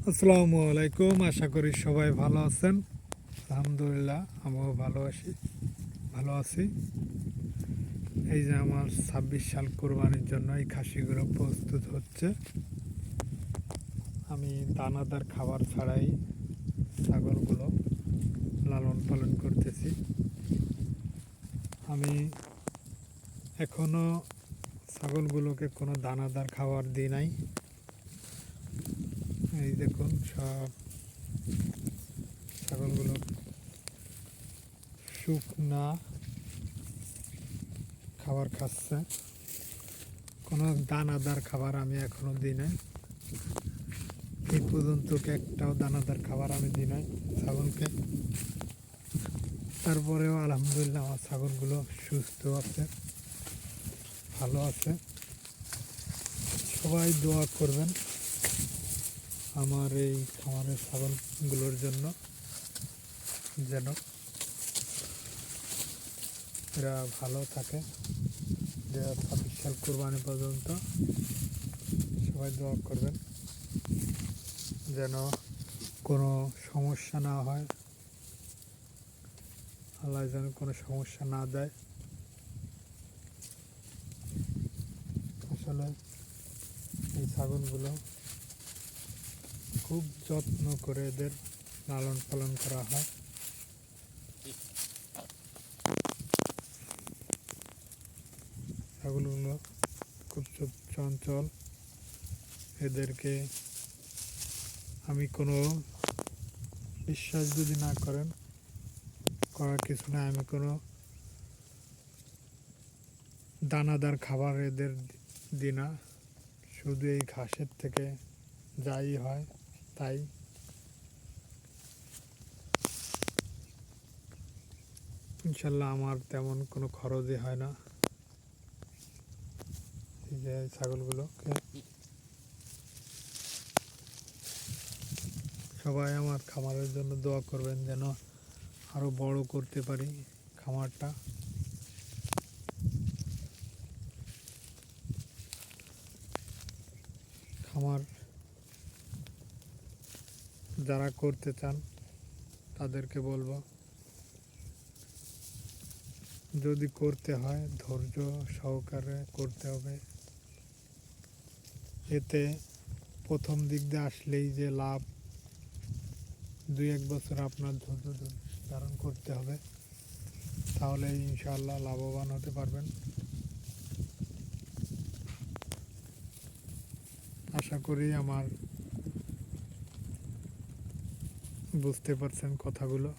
আসসালামু আলাইকুম। আশা করি সবাই ভালো আছেন। আলহামদুলিল্লাহ আমিও ভালো আছি। এই যে আমার 26 সাল কোরবানির জন্য এই খাসিগুলো প্রস্তুত হচ্ছে। আমি দানাদার খাবার ছাড়াই ছাগলগুলো লালন পালন করতেছি। আমি এখনো ছাগলগুলোকে কোনো দানাদার খাবার দিই নাই। এই দেখুন সব ছাগলগুলো শুকনা খাবার খাচ্ছে। কোনো দানাদার খাবার আমি এখনো দিই নাই। এই পর্যন্ত একটাও দানাদার খাবার আমি দিই নাই ছাগলকে। তারপরেও আলহামদুলিল্লাহ আমার ছাগলগুলো সুস্থ আছে, ভালো আছে। সবাই দোয়া করবেন আমার এই খামারের ছাগলগুলোর জন্য, যেন এরা ভালো থাকে। 2026 সাল কোরবানি পর্যন্ত সবাই দোয়া করবেন যেন কোনো সমস্যা না হয়, আল্লাহ যেন কোনো সমস্যা না দেয়। আসলে এই ছাগলগুলো খুব যত্ন করে এদের লালন পালন করা হয়। ছাগলগুলো খুব চঞ্চল। এদেরকে আমি কোনো বিশ্বাস যদি না করেন, করার কিছু না, আমি কোনো দানাদার খাবার এদের দিই না। শুধু এই ঘাসের থেকে যাই হয় তাই। ইনশাল্লাহ আমার তেমন কোনো খরচই হয় না। এই যে ছাগলগুলোকে সবাই আমার খামারের জন্য দোয়া করবেন যেন আরও বড় করতে পারি খামারটা। খামার যারা করতে চান তাদেরকে বলবো, যদি করতে হয় ধৈর্য সহকারে করতে হবে। এতে প্রথম দিক দিয়ে আসলেই যে লাভ, 2-1 বছর আপনার ধৈর্য ধারণ করতে হবে, তাহলে ইনশাআল্লাহ লাভবান হতে পারবেন। আশা করি আমার বুঝতে পারছেন কথাগুলো।